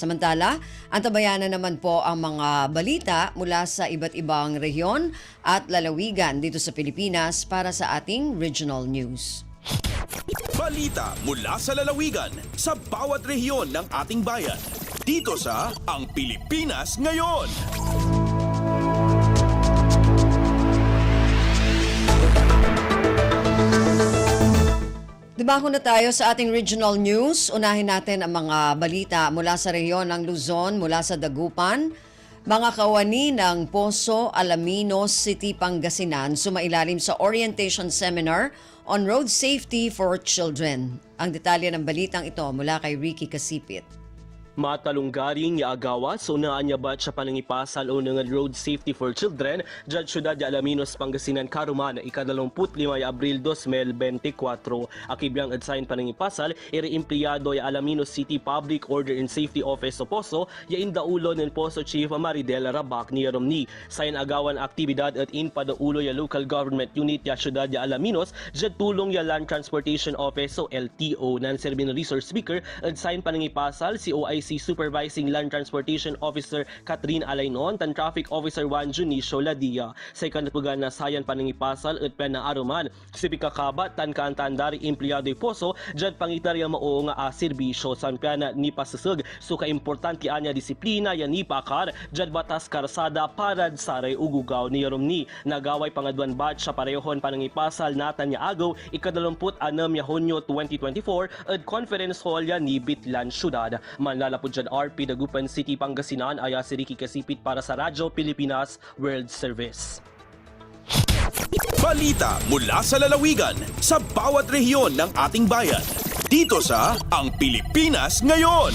Samantala, antabayanan naman po ang mga balita mula sa iba't ibang rehiyon at lalawigan dito sa Pilipinas para sa ating regional news. Balita mula sa lalawigan sa bawat rehiyon ng ating bayan. Dito sa Ang Pilipinas Ngayon. Dumako na tayo sa ating regional news. Unahin natin ang mga balita mula sa rehiyon ng Luzon, mula sa Dagupan. Mga kawani ng Poso, Alaminos City, Pangasinan sumailalim sa orientation seminar on road safety for children. Ang detalye ng balitang ito mula kay Ricky Kasipit. Matalunggaring yaagawas, unaan niya ba siya panangipasal o ng road safety for children, Judge Ciudad de Alaminos, Pangasinan, Karuman, ika-25 Abril 2024. Akibyang adsayin panangipasal, iri-empleyado ya Alaminos City Public Order and Safety Office o POSO, ya indaulo ng POSO Chief Maridel Rabac ni Romni. Sayan agawan aktibidad at inpadaulo ya Local Government Unit ya Ciudad de Alaminos, jad tulong ya Land Transportation Office o LTO. Nan-serving resource speaker, adsayin panangipasal si OIC Supervising Land Transportation Officer Catherine Alaynon, tan Traffic Officer Juan Junicio Ladia. Sa ikanatugan na sayan panangipasal at penaaruman, si Pikakabat tan kaantandari empleyado Poso, jad pangitarya mao nga serbisyo sanpiana ni pasasag. So kaimportante anya disiplina yan ni pakar, jad batas karsada parad saray ugugaw ni Romni. Nagaway pangadwan batch sa parehon panangipasal natan niya agaw, ika-26 ya Hunyo 2024 at conference hall ya ni Bitlan Syudad. Manlalapod dyan RP Dagupan City, Pangasinan, aya si Ricky Kasipit para sa Radyo Pilipinas World Service. Balita mula sa lalawigan sa bawat rehiyon ng ating bayan. Dito sa Ang Pilipinas Ngayon.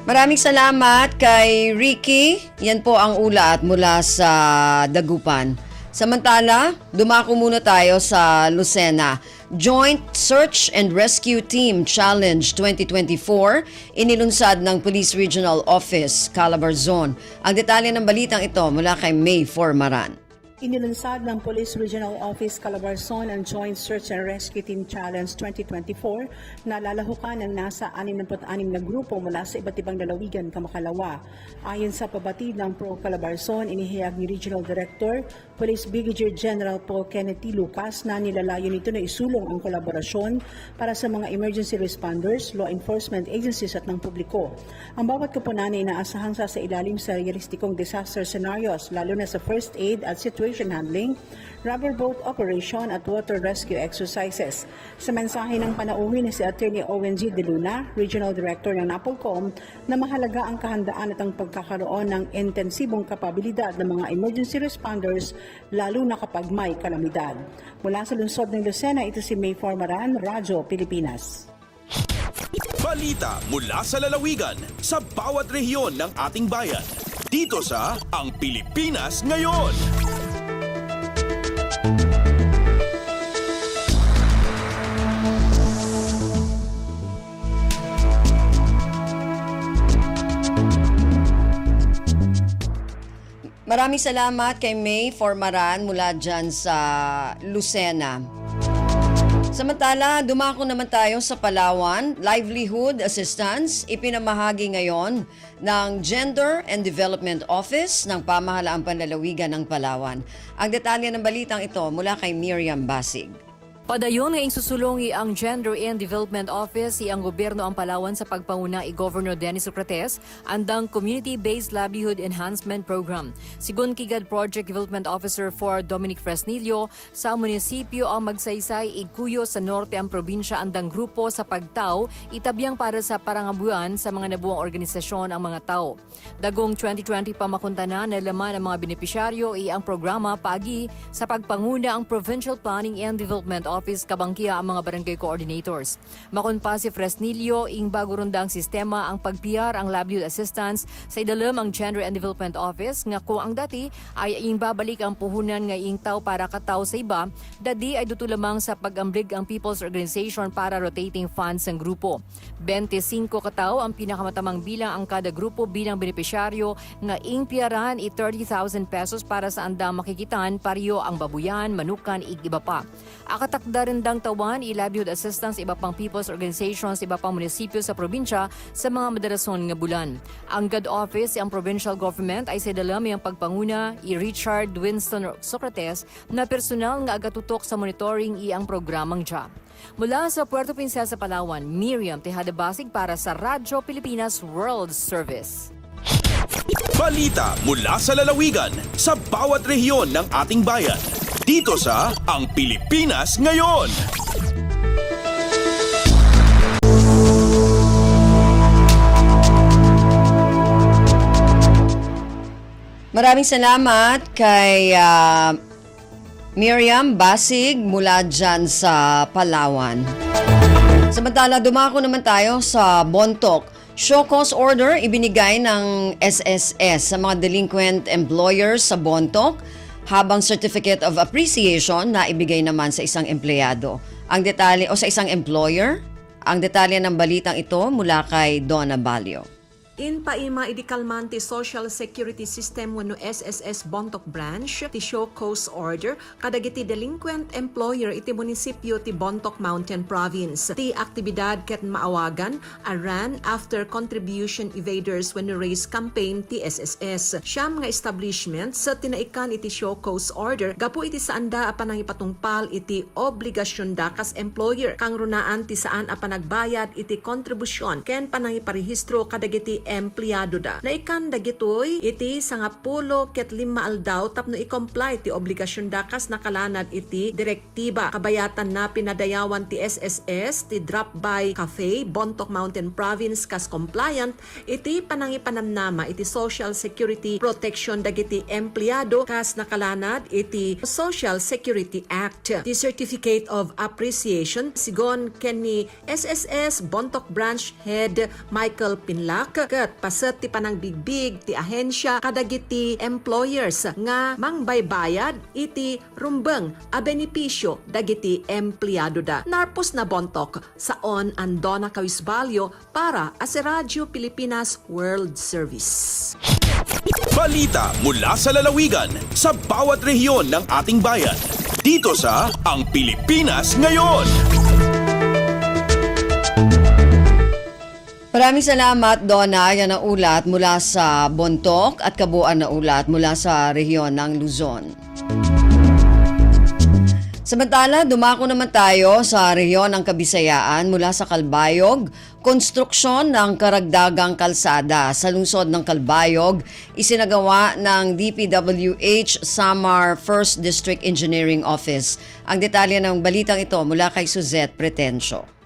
Maraming salamat kay Ricky. Yan po ang ulat mula sa Dagupan. Samantala, dumako muna tayo sa Lucena. Joint Search and Rescue Team Challenge 2024 inilunsad ng Police Regional Office, Calabarzon. Ang detalye ng balitang ito mula kay May Formaran. Inilunsad ng Police Regional Office Calabarzon ang Joint Search and Rescue Team Challenge 2024 na lalahukan ng nasa 66 na grupo mula sa iba't ibang lalawigan kamakalawa. Ayon sa pabatid ng Pro Calabarzon, inihayag ni Regional Director, Police Brigadier General Paul Kennedy Lucas na nilalayon nito na isulong ang kolaborasyon para sa mga emergency responders, law enforcement agencies at ng publiko. Ang bawat kapunan ay inaasahang sa ilalim sa realistikong disaster scenarios, lalo na sa first aid at situation handling, rubber boat operation at water rescue exercises. Sa mensahe ng panauhin ni si Attorney Owen G. De Luna, Regional Director ng NAPOLCOM, na mahalaga ang kahandaan at ang pagkakaroon ng intensibong kapabilidad ng mga emergency responders, lalo na kapag may kalamidad. Mula sa lungsod ng Lucena, ito si May Formaran, Radyo Pilipinas. Balita mula sa lalawigan sa bawat rehiyon ng ating bayan. Dito sa Ang Pilipinas Ngayon. Maraming salamat kay May Formaran mula dyan sa Lucena. Samantala, dumako naman tayo sa Palawan. Livelihood Assistance ipinamahagi ngayon ng Gender and Development Office ng Pamahalaang Panlalawigan ng Palawan. Ang detalye ng balitang ito mula kay Miriam Basig. Padayon ngayong susulongi ang Gender and Development Office ang gobyerno ang Palawan sa pagpanguna ni Governor Dennis Socrates andang Community-Based Livelihood Enhancement Program. Sigun kigad Project Development Officer for Dominic Fresnillo, sa munisipyo ang magsaysay iguyo sa norte ang probinsya andang grupo sa pagtaw itabyang para sa parangabuan sa mga nabuang organisasyon ang mga tao. Dagong 2020 pamakuntana na laman ang mga benepisyaryo ang programa pagi sa pagpanguna ang Provincial Planning and Development Office kabangkiya ang mga barangay coordinators. Makon pa si Fresnillo, ing bago rundang sistema ang pagpiyar ang livelihood assistance sa idalam ang Gender and Development Office nga kung ang dati ay ing babalik ang puhunan nga ing tao para kataw sa iba, dadi ay dutulamang sa pag-amblig ang People's Organization para rotating funds ng grupo. 25 kataw ang pinakamatamang bilang ang kada grupo bilang benepisyaryo nga ing piyaran 30,000 pesos para sa andang makikitan pariyo ang babuyan, manukan, iba pa. Akatak Itakda rin dang tawan livelihood assistance iba pang people's organizations, iba pang munisipyo sa probinsya sa mga madarason nga bulan. Ang GAD office ang provincial government ay sa dalami ang pagpanguna i Richard Winston Socrates na personal nga agatutok sa monitoring iyang programang job. Mula sa Puerto Princesa, Palawan, Miriam Tejada Basig para sa Radyo Pilipinas World Service. Balita mula sa lalawigan sa bawat rehiyon ng ating bayan. Dito sa Ang Pilipinas Ngayon. Maraming salamat kay Miriam Basig mula dyan sa Palawan. Samantala, dumako naman tayo sa Bontoc. Show cause order ibinigay ng SSS sa mga delinquent employers sa Bontoc, habang Certificate of Appreciation na ibigay naman sa isang empleyado. Ang detalye o sa isang employer, ang detalye ng balitang ito mula kay Donna Balio. In paima idi kalman ti Social Security System wenno SSS Bontoc Branch ti show cause order kadagiti delinquent employer iti munisipyo ti Bontoc Mountain Province. Ti aktibidad ket maawagan a ran after contribution evaders wenno raise campaign ti SSS. Siyam nga establishments sa tinaikan iti show cause order gapu iti saanda a panangipatungpal iti obligasyon da kas employer kang runaan ti saan a panagbayad iti kontribusyon ken panangiparehistro kadagiti empleyado da. Naikan dagitoy iti 10 ket 5 aldaw tapno i-comply ti obligasyon da kas nakalanad iti direktiba. Kabayatan na pinadayawan ti SSS ti Drop By Cafe Bontoc Mountain Province kas compliant iti panangipanamnama iti Social Security Protection dagiti empleyado kas nakalanad iti Social Security Act. Ti Certificate of Appreciation sigon ken ni SSS Bontoc Branch Head Michael Pinlac ket paset ti panangbigbig ti ahensya kadagiti employers nga mangbaybayad iti rumbeng a benepisyo dagiti empleyado da. Narpos na Bontoc saon ang Donna Cawisbalio para sa Radyo Pilipinas World Service. Balita mula sa lalawigan sa bawat rehiyon ng ating bayan. Dito sa Ang Pilipinas Ngayon. Maraming salamat, Donna. Yan ang ulat mula sa Bontoc at kabuuan na ulat mula sa rehiyon ng Luzon. Samantala, dumako naman tayo sa rehiyon ng Kabisayaan mula sa Calbayog. Konstruksyon ng karagdagang kalsada sa lungsod ng Calbayog isinagawa ng DPWH Samar 1st District Engineering Office. Ang detalye ng balitang ito mula kay Suzette Pretencio.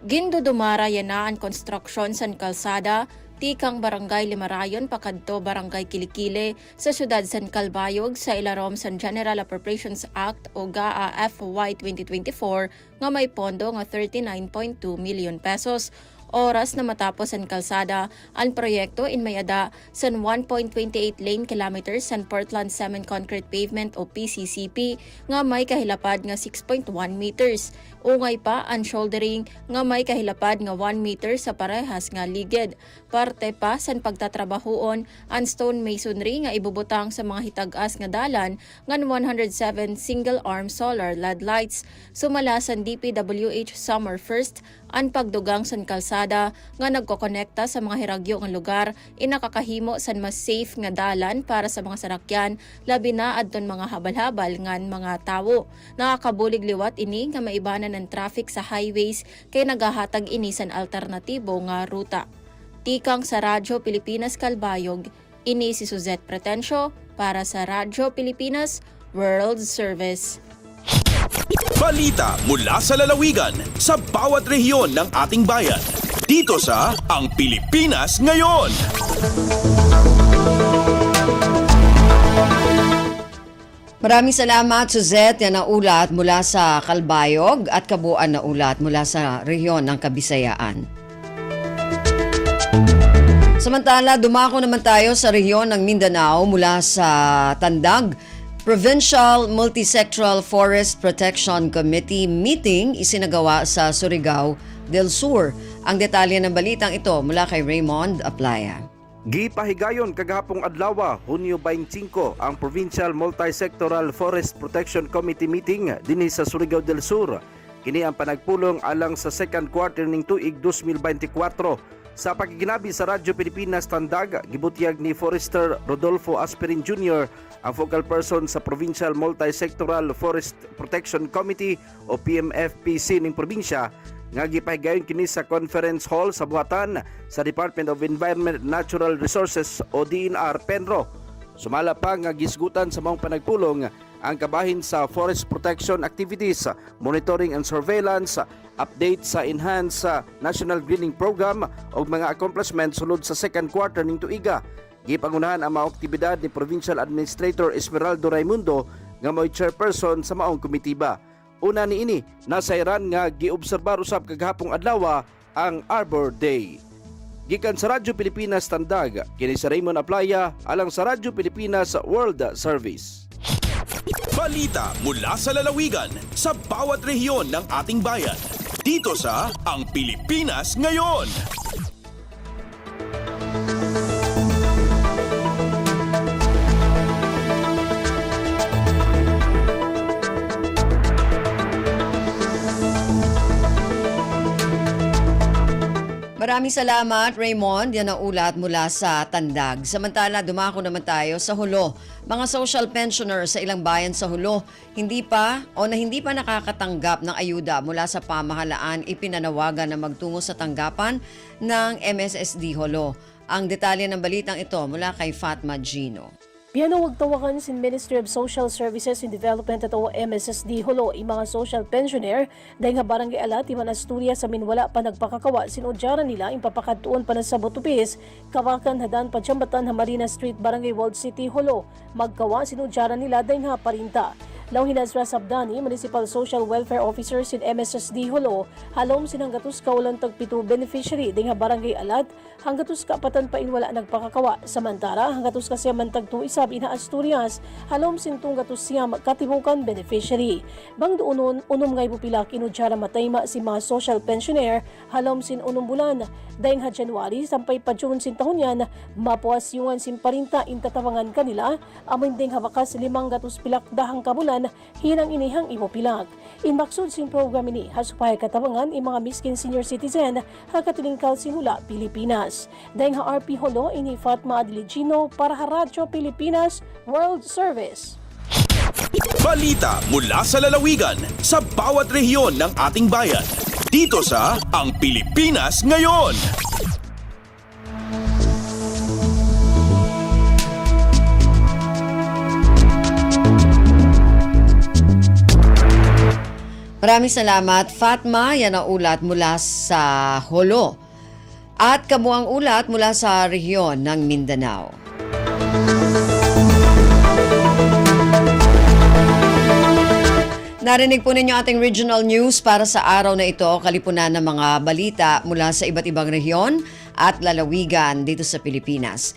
Gindudumara yana ang konstruksyon san kalsada tikang Barangay Limarayon pakadto Barangay Kilikili sa siyudad San Calbayog sa ilarom san General Appropriations Act o GAA FY 2024 nga may pondo nga 39.2 million pesos. Oras na matapos ang kalsada, ang proyekto inmayada san 1.28 lane kilometers san Portland Cement Concrete Pavement o PCCP nga may kahilapad nga 6.1 meters. Ungay pa ang shouldering nga may kahilapad nga 1 meter sa parehas nga ligid. Parte pa san pagtatrabahoon ang stone masonry nga ibubutang sa mga hitag-as nga dalan ngan 107 single-arm solar LED lights. Sumala san DPWH Summer 1st ang pagdugang san kalsada nga nagkokonekta sa mga hiragyo nga lugar inakakahimo san mas safe nga dalan para sa mga sarakyan labi na adton mga habal-habal ngan mga tawo. Nakakabulig liwat ini nga maibanan ng traffic sa highways kay nagahatag ini san alternatibo nga ruta. Tikang sa Radyo Pilipinas Calbayog, ini si Suzette Pretencio para sa Radyo Pilipinas World Service. Balita mula sa lalawigan sa bawat rehiyon ng ating bayan. Dito sa Ang Pilipinas Ngayon. Maraming salamat, Suzette. Yan ang ulat mula sa Calbayog at kabuuan na ulat mula sa rehiyon ng Kabisayaan. Samantala, dumako naman tayo sa rehiyon ng Mindanao mula sa Tandag. Provincial Multisectoral Forest Protection Committee meeting isinagawa sa Surigao del Sur. Ang detalye ng balitang ito mula kay Raymond Aplaya. Gipahigayon kagahapong adlaw, Hunyo 25, ang Provincial Multi-Sectoral Forest Protection Committee meeting dinhi sa Surigao del Sur. Kini ang panagpulong alang sa second quarter ning tuig 2024. Sa pagiginabi sa Radyo Pilipinas Tandag, gibutyag ni Forester Rodolfo Asperin Jr., ang focal person sa Provincial Multi-Sectoral Forest Protection Committee o PMFPC ning probinsya, nga gipahigayon kini sa conference hall sa buhatan sa Department of Environment and Natural Resources o DNR Penro. Sumala pa nga gisgutan sa maong panagpulong ang kabahin sa forest protection activities, monitoring and surveillance, update sa enhanced National Greening Program o mga accomplishments sulod sa second quarter ning tuiga. Gipangunahan ang mga aktibidad ni Provincial Administrator Esmeraldo Raimundo nga mo'y chairperson sa maong komitiba. Una ni ini, nasayran nga giobserbar usab kagahapong adlaw ang Arbor Day. Gikan sa Radyo Pilipinas Tandag, kini sa Raymond Aplaya alang sa Radyo Pilipinas World Service. Balita mula sa lalawigan sa bawat rehiyon ng ating bayan. Dito sa Ang Pilipinas Ngayon. Maraming salamat, Raymond. Yan ang ulat mula sa Tandag. Samantala, dumako naman tayo sa Hulo. Mga social pensioners sa ilang bayan sa Hulo, hindi pa nakakatanggap ng ayuda mula sa pamahalaan, ipinanawagan na magtungo sa tanggapan ng MSSD Hulo. Ang detalye ng balitang ito mula kay Fatma Gino. Pianawag tawakan sin Ministry of Social Services and Development at o MSSD Hulo ang mga social pensioner dahil nga barangay alat iman Asturias sa minwala pa nagpakakawa sinudyaran nila impapakatuon pa na sa Butupis kawakan hadan padyambatan Hamarina Street Barangay Walled City Hulo magkawa sinudyaran nila dahil nga parinta. Lauhin Azras Abdani, Municipal Social Welfare Officer sin MSSD Hulo, halom sin hanggatus kaulang tagpito beneficiary ding barangay alat, hanggatus kapatan pa inwala nagpakakawa. Samantara, hanggatus kasi mantagto isab ina Asturias, halom sin tunggatus siyam katibukan beneficiary. Bang doonon, unom ngay pupila kinudyara matayma si mga social pensioner, halom sin unom bulan. Dahil ha January, sampay pa June sin tahon yan, mapuas yungan sin parinta intatawangan kanila, amin ding hawakas 500 pilak dahang kabulan, hinang inihang ipopilag. Inmaksud sin program ini hasupay katawangan mga miskin senior citizen hakatilingkal sinula Pilipinas. Dahil ha RP Hulo ini Fatma Adiligino para ha Radyo Pilipinas World Service. Balita mula sa lalawigan sa bawat rehiyon ng ating bayan. Dito sa Ang Pilipinas Ngayon. Maraming salamat, Fatma. Yan ang ulat mula sa Hulo. At kabuang ulat mula sa rehiyon ng Mindanao. Narinig po ninyo ating regional news para sa araw na ito, kalipunan ng mga balita mula sa iba't ibang rehiyon at lalawigan dito sa Pilipinas.